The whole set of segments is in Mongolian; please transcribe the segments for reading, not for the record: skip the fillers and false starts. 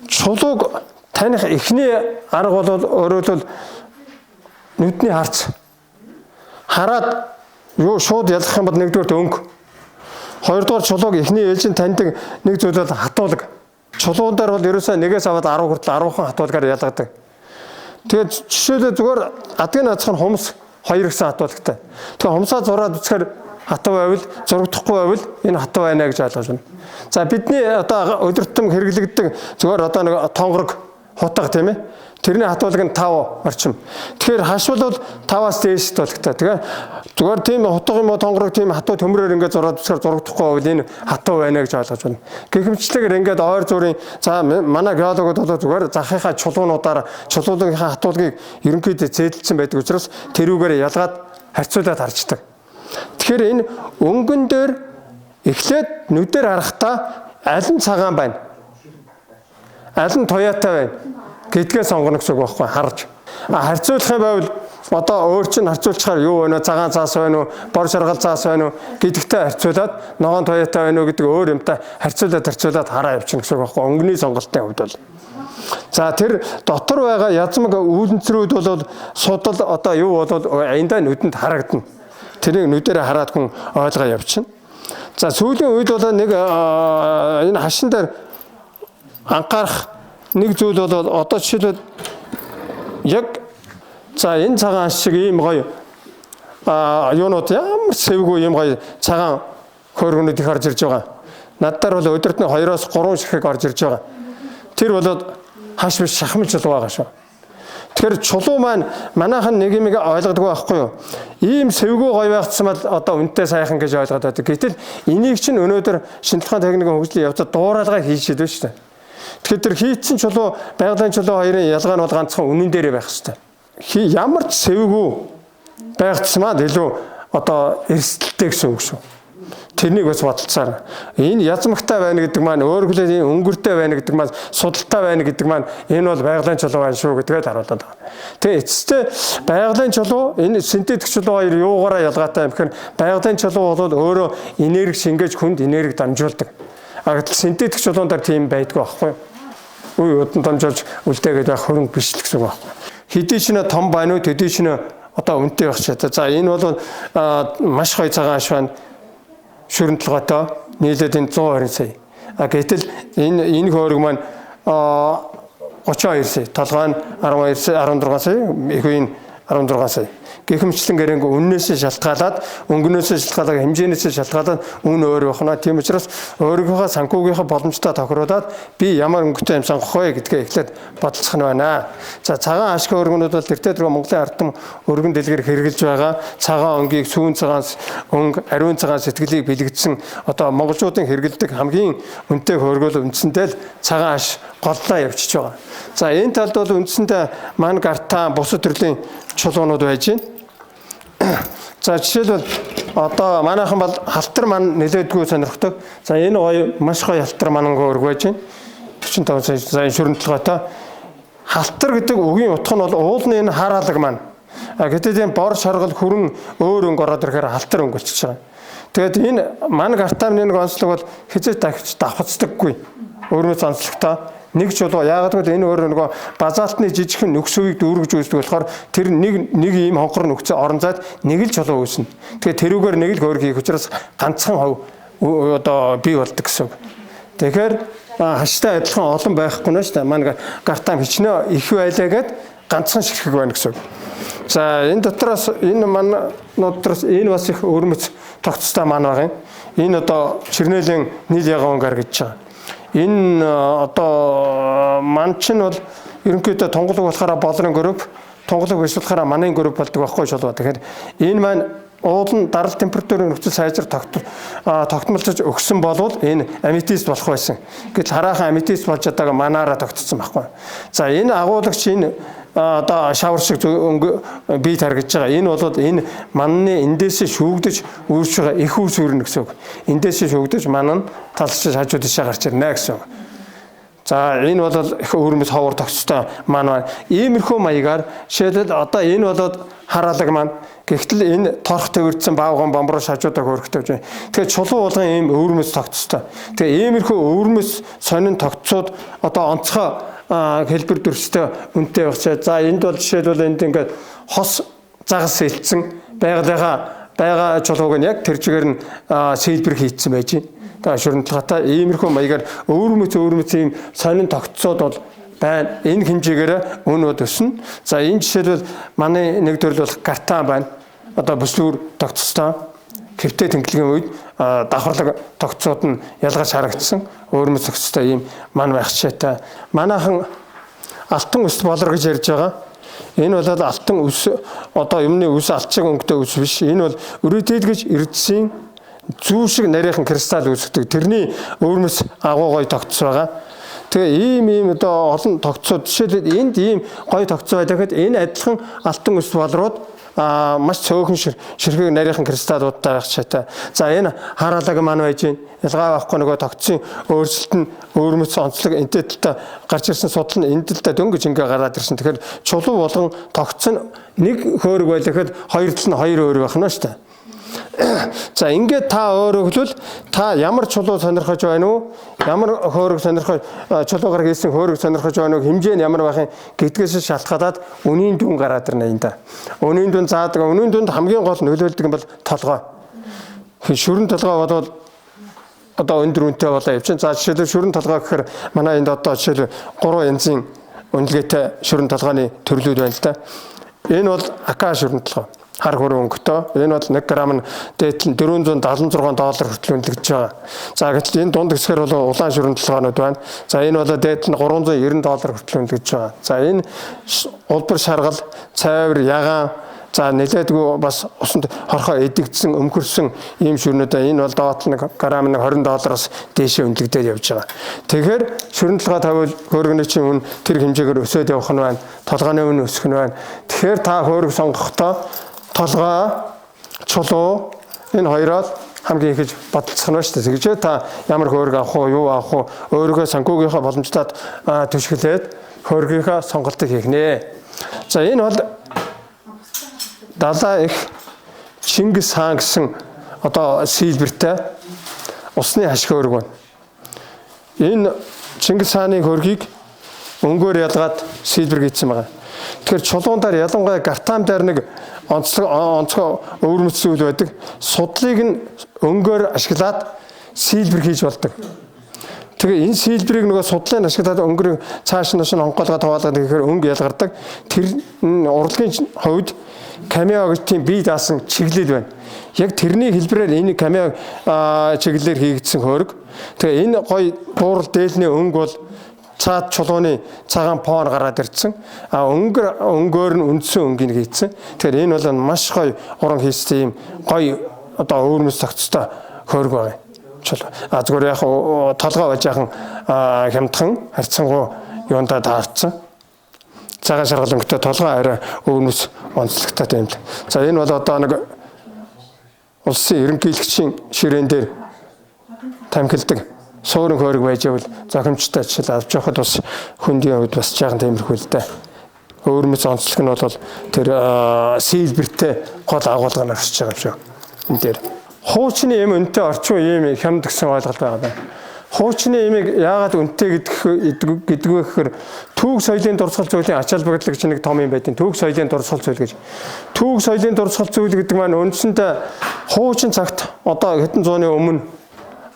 чулууг таних эхний арга бол өөрөөр нүдний харц. Хараад юу шууд ялгах юм бол нэгдүгээр өнгө. Хоёрдугаар чулууг эхний ээлжин таньдаг нэг зүйл бол хатуулга. Чулуун дээр бол ерөөсөө 1-ээс аваад 10 хүртэл 10хан хатуулгаар ялгадаг. Тэгээд жишээлбэл зүгээр адгийн нацх нь хумс 2 гэсэн хатуулагтай. Тэгээд хумсаа зураад үзэхээр хатуу байвал зурагдахгүй байвал энэ хатуу байна гэж ойлгож байна. За бидний одоо өдөртөм хэрэглэгддэг зүгээр одоо нэг тонгорог хутга тийм ээ. Тэрний хатуулга нь 5 орчим. Тэгэхээр хашвал бол 5-аас дээш хатуулагтай. Тэгээ зүгээр тийм хутга юм уу тонгорог тийм хатуу төмрөөр ингээд зураад үзэхээр зурагдахгүй байвал энэ хатуу байна гэж ойлгож байна. Гэхмэчлэгээр ингээд ойр зүрийн за манай геологууд бол зүгээр захынхаа чулуунуудаар чулууныхаа хатуулгыг ерөнхийдөө зээдлсэн байдаг учраас тэрүүгээр ялгаад харьцуулаад харждаг. Тэгэхээр энэ өнгөн дээр эхлээд нүдээр харахтаа аль нь цагаан байна? Аль нь туяатай байна? Гэдгээ сонгоно гэсэн үг байхгүй харж. Харьцуулах юм байвал одоо өөр чинь харьцуулчихаар юу байна вэ? Цагаан цаас байна уу? Бор шаргал цаас байна уу? Гэдэгтэй харьцуулаад ногоон туяатай байна уу гэдэг өөр юмтай харьцуулаад хараа явчихна гэсэн үг байхгүй өнгөний сонголтын хувьд бол. За тэр дотор байгаа язмаг үүлэнцрүүд бол судал одоо юу бол аяндаа нүдэнд харагдана. Тэрийг нүдээр хараад хүн ойлгоо явчихна. За сүүлийн үед бол нэг энэ хашин дээр анхаарах нэг зүйл бол одоо жишээлбэл яг за энэ цагаан шиг ийм гоё юунууд ямар сэвгүй ийм гоё цагаан хөргөнүүд их орж ирж байгаа. Надаар бол өдөрт нь 2-оос 3 ширхэг орж ирж байгаа. Тэр бол хаш биш шахмал чулуу байгаа шүү. Тэгэхээр чулуу маань манайхан нэг юм ойлгодог байхгүй юу? Ийм сэвгүй гоё байхсан бол одоо үнэтэй сайхан гэж ойлгоод байдаг. Гэтэл энийг чинь өнөөдөр шинжилгээ техникийн хөгжлийн явцад дууралгаа хийж идэв шүү дээ. Тэгэхээр тэр хийцэн чулуу, байгалийн чулуу хоёрын ялгаа нь бол ганцхан үнэн дээрээ байх хэрэгтэй. Ямар ч сэвгүй байгцсамаа илүү одоо эрсдэлтэй гэсэн үг шүү. Тэрнийг бас бодолцоор. Энэ язмагтай байна гэдэг маань өөр хүлээлийн өнгөртэй байна гэдэг маань судалтай байна гэдэг маань энэ бол байгалийн чулуу байна шүү гэдгээд харуулдаг. Тэгээ эцэстээ байгалийн чулуу энэ синтетик чулуу хоёр юугаараа ялгаатай юм гэхээр байгалийн чулуу бол өөрөө энерги шингээж хүнд энерги дамжуулдаг. Гэтэл синтетик чулуундар тийм байдгүй байхгүй юу? Үе удан дамжуулж үлдээгээд байх хөрөнгө биш л гэсэн үг байхгүй. Хэдий ч нэ том байна уу төдий ч нэ одоо үнэтэй байх чад. За энэ бол маш гоё цагаан аш байна. Шүрэн толгойтой нийлээд энэ 120 сая. Гэтэл энэ хөрөг маань 32 сая. Толгой нь 12 сая, 16 сая, их үеийн 16 сая. Гэхмэчлэн гэрэнг үннээсээ шалтгаалаад, өнгөнөөсөө шалтгаалаад, хэмжээнээсээ шалтгаалаад үн өөр байна. Тийм учраас өөрийнхөө санхүүгийнхаа боломжтой тохируулаад би ямар өнгөтэй юм сонгох вэ гэдгээ эхлээд бодолцох нь байна. За цагаан ашиг өргөнүүд бол тэртээ дөрөв Монголын ардам өргөн дэлгэр хэрэгжилж байгаа цагаан өнгийг сүүн цагаан өнгө, ариун цагаан сэтгэлийг бэлэгдсэн одоо монголчуудын хэрэгэлдэг хамгийн үнэтэй хөргөл үндсэндээ л цагаан аш голлоо явчихж байгаа. За энэ талд бол үндсэндээ ман гартаа бусад төрлийн чулуунууд байж байна. За жишээлбэл одоо манайхан бол халтар ман нэлээдгүй сонирхдаг. За энэ гоё маш гоё халтар манангаа өрг байж байна. 45 сая шүрэн толгойтой. Халтар гэдэг үгийн утга нь бол уулын энэ хараалаг маань. Гэтэл энэ бор шаргал хүрэн өөр өнгө ороод ирэхээр халтар өнгө болчихж байгаа. Тэгээд энэ ман гартааны нэг онцлог бол хизээ давхацдаггүй. Өөрөөс онцлогтой. Нэг чулуу яагаад гэвэл энэ өөр нөгөө базалтны жижигхэн нөхс үеийг дүүргэж үүсдэг болохоор тэр нэг ийм хонхор нөхцөө орон зайд нэг л чулуу үүснэ. Тэгэхээр тэрүүгээр нэг л хөрг хийх учраас ганцхан хов одоо бий болдог гэсэн. Тэгэхээр хаштай адилхан олон байхгүй нэ шүү дээ. Манай гартам хичнээн их байлаа гэд ганцхан ширхэг байна гэсэн. За энэ дотроос энэ маннуудраас энэ бас их өрмөц тогтцтой ман байгаа юм. Энэ одоо Чирнэлийн нийл яган өнгө гэж байгаа. Энэ одоо манчин бол ерөнхийдөө тунгалаг болохоор болрын групп, тунгалаг биш болохоор манын групп болдог байхгүй шулуу. Тэгэхээр энэ маань уулын дарал температурын нөхцөл сайжир тогтмолцож өгсөн болвол энэ аметист болох байсан. Гэтэл хараахан аметист болж чадаагаа манаараа тогтцсон байхгүй. За энэ агуулгач энэ одоо шавар шиг бие таргиж байгаа. Энэ бол энэ манны эндээсээ шүүгдэж үүрч байгаа их үс өрнө гэсэн үг. Эндээсээ шүүгдэж ман нь талшиж хажууд ишээ гарч ирнэ гэсэн үг. За энэ бол их өвөрмөц ховор тогтцтой маань иймэрхүү маягаар шийдэл одоо энэ болоод хараалаг маань гэхдээ энэ торх төвөрдсөн баавган бомброо шажуудаа хөрөхтэй байж. Тэгэхээр чулуу болгон ийм өвөрмөц тогтцтой. Тэгээ иймэрхүү өвөрмөц сонин тогтцууд одоо онцгой хэлбэр дүрстэй үнэтэй багчаа. За энд бол жишээлбэл энд ингээд хос загас хилцсэн байгаа чулууг нь яг тэр чигээр нь сэлбэр хийцсэн байж байна. Тэгээ шүрэнтэлгатай иймэрхүү маягаар өвөрмөц ийм сонин тогтцоод бол байна. Энэ хэмжээгээр өнөөд өснө. За энэ жишээлбэл манай нэг төрөл бол гартан байна. Одоо бүслүүр тогтцтой хэвтэй тэнхлэгийн үед давхарлаг тогтцоод нь ялгаж харагдсан. Өвөрмөц тогтцтой ийм мань байх чийтэй. Манайхан алтан өс болор гэж ярьж байгаа. Энэ бол алтан өс одоо юмны өс алтчиг өнгөтэй өс биш. Энэ бол өрөөдөлгөж эрдэсийн зүү шиг нарийнхан кристалл үүсгдэг. Тэрний өвөрмөц агуу гой тогтц байгаа. Тэгээ ийм одоо олон тогтцоод жишээлбэл энд ийм гой тогтцоо байгаад энэ адилхан алтан өс болрууд маш цөөхөн ширхэг нарийнхан кристаллуудтай байх чийтэй. За энэ хараалаг маань байж гин ялгаа байхгүй нөгөө тогтцын өөрчлөлт нь өвөрмөц онцлог энтэй талтай гарч ирсэн судал нь энэ талтай дөнгөж ингээ гараад ирсэн. Тэгэхээр чулуу болгон тогтц нь нэг хөөрөг байлахад хоёр тал нь хоёр өөр байх нь шүү дээ. За ингээд та өөрөө хэлвэл та ямар чулуу сонирхож байна уу? Ямар хөөрөг сонирхож чулуугаар хийсэн хөөрөг сонирхож байна уу? Хэмжээ нь ямар байх юм гэдгээс шалтгаалаад үнийн дүн гараад ирнэ энэ да. Үнийн дүн заадаг. Үнийн дүнд хамгийн гол нөлөөлдөг нь бол толгой. Шүрэн толгой бол одоо өндөр үнэтэй болоо явчихсан. За жишээлбэл шүрэн толгой гэхээр манай энд одоо жишээлбэл 3 янзын үнэлгээтэй шүрэн толгойн төрлүүд байна л да. Энэ бол ака шүрэн толгой. Хар хөрөнгө өнгөтэй. Энэ бол 1 грамм нь дээдлэн $476 хүртэл үнэлэгдэж байгаа. За гэтэл энэ дунд хэсгээр бол улаан шүрэн толгойнууд байна. За энэ бол дээдлэн $390 хүртэл үнэлэгдэж байгаа. За энэ улбар шаргал, цайвар, ягаан, за нэлээдгүй бас усанд хорхоо эдэгдсэн, өмхөрсөн ийм шүрнүүд. Энэ бол доод нь грамм нь $20-аас дээшээ үнэлэгдээд явж байгаа. Тэгэхээр шүрэн толгой тавил хөргөний чинь үн тэр хэмжээгээр өсөд явах нь байна. Толгойн үн өсөх нь байна. Тэгэхээр та хөрөг сонгохдоо толгой, чулуу энэ хоёроо хамгийн их бодолцох нь шүү дээ. Тэгжээ та ямар хөөрг авах уу, юу авах уу, өөрийгөө санхүүгийнхаа боломжтойд түшгэлээд хөөргийнхаа сонголтыг хийгнэ. За энэ бол далаа их Чингис хаан гэсэн одоо сэлбэртэй усны хашиг хөөрг байна. Энэ Чингис хааны хөргийг өнгөөр ялгаад сэлбэр хийсэн байгаа. Тэгэхээр чулуун дээр ялангуяа гартам дээр нэг онцгой өвөрмөц зүйл байдаг. Судлыг нь өнгөөр ашиглаад сэлбэр хийж болдог. Тэгээ энэ сэлбэрийг нөгөө судлыг ашиглаад өнгөрийг цааш нь хонголгоо таваалгаад тэгэхээр өнгө ялгардаг. Тэр урлагийн хувьд камео гэж тийм бие даасан чиглэл байна. Яг тэрний хэлбэрээр энэ камео чиглэлээр хийгдсэн хөрөг. Тэгээ энэ гой буурал дээлний өнгө бол цаад чулууны цагаан фон гараад ирсэн. Өнгөөр нь үндсэн өнгийг хийцэн. Тэгэхээр энэ бол маш гоё уран хийстэй юм гоё одоо өвөрмөц тогтцтой хөрөг байна. Зүгээр яг толгой байж яхан хямдхан харьцангуй юундаа таарцсан. Цагаан шаргал өнгөтэй толгой арай өвөрмөц онцлогтой юм л. За энэ бол одоо нэг улсын ерөнхийлөгчийн ширээн дээр тамхилдаг суурин хөрөг байж байвал зохимжтой жишээ авч явахад бас хүндийн хувьд бас жаахан тиймэрхүү л дээ. Өвөрмөц онцлог нь бол тэр сэлбэртэй гол агуулгаар оршиж байгаа юм шиг. Энэ дээр хуучны юм үнэтэй орчин үеийн хямд гэсэн ойлголт байгаа байна. Хуучны имийг яагаад үнэтэй гэдэгвэ гэхээр түүх соёлын дурсгал зүйлийн ачаал багтлагч нэг том юм байдیں۔ Түүх соёлын дурсгал зүйл гэж. Түүх соёлын дурсгал зүйл гэдэг маань үндсэндээ хуучин цагт одоо хэдэн зууны өмнө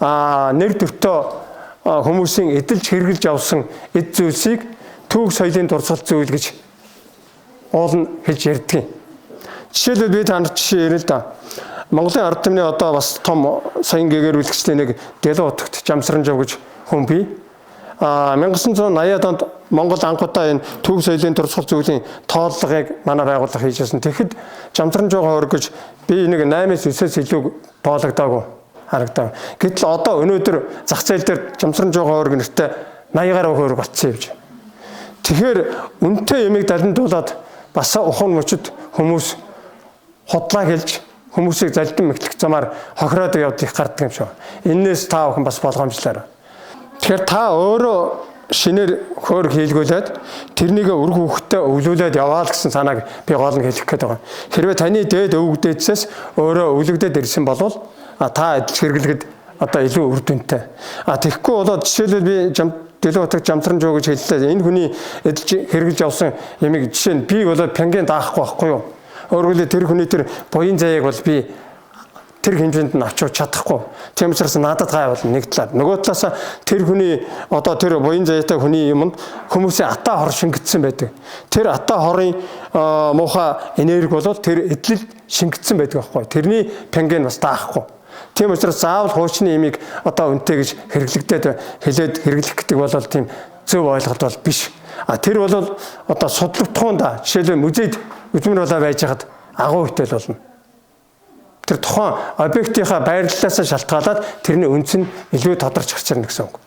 нэр төртөө хүмүүсийн эдэлж хэрглэж авсан эд зүйлсийг түүх соёлын дурсгал зүйл гэж уулна гэж ярьдаг. Жишээлбэл би танд жишээ ярил л да. Монголын ард түмний одоо бас том саян гэгэрүүлэгчтэй нэг Дэлүү утагт Жамсранжав гэж хүн бий. 1980-ад онд Монгол анхудаа энэ түүх соёлын дурсгал зүйлийн тооллогыг манай байгууллага хийжсэн. Тэгэхэд Жамсранжав хөрөг гэж би нэг 8-9-ээс илүү тоологдоогүй харагдав. Гэтэл одоо өнөөдөр зах зээл дээр Жамсранжав хөрөг нэртэй 80 гаруй хөрөг болцсон юм шиг. Тэгэхээр үнэтэй ямиг даландуулаад бас ухаан мөчөд хүмүүс худлаа хэлж хүмүүсийг залдан мэтлэх замаар хохироод явдаг их гардаг юм шиг. Энээс та бүхэн бас болгоомжлоор. Тэгэхээр та өөрөө шинээр хөөр хийлгүүлээд тэрнийг өрг хүүхдэд өвлүүлээд яваа л гэсэн санааг би гол нь хэлэх гээд байгаа. Хэрвээ таны дээд өвгдөөдсөөс өөрөө өвлөгдөд ирсэн бол та эдэлж хэрэглэхэд одоо илүү үр дүнтэй. Тэгэхгүй болоод жишээлбэл би Дэлготог Жамтранжуу гэж хэллээ. Энэ хүний эдэлж хэрэглэж явсан ямиг жишээ нь би болоод пянгийн даахгүй байхгүй юу? Өөрөөр хэлбэл тэр хүний тэр буян заяаг бол би тэр хэмжээнд нь авч чадахгүй. Тийм учраас надад гай бол нэг талаар. Нөгөө талаас тэр хүний одоо тэр буян заяатай хүний юмд хүмүүсийн атаа хор шингэцсэн байдаг. Тэр атаа хорын муухай энерги бол тэр эдлэл шингэцсэн байдаг байхгүй. Тэрний пянгийн бас даахгүй. Тийм учраас заавал хуучны имийг одоо үнэтэй гэж хэрэглэгдээд хэлээд хэрэглэх гэдэг бол тийм зөв ойлголт бол биш. Тэр бол одоо судлагдахунд жишээлбэл музейд үзмэр болоо байж хаад агуу хөтөл болно. Тэр тухайн объектынхаа байрлалаас шалтгаалаад тэрний үнц нь илүү тодорч гарч ирнэ гэсэн үг.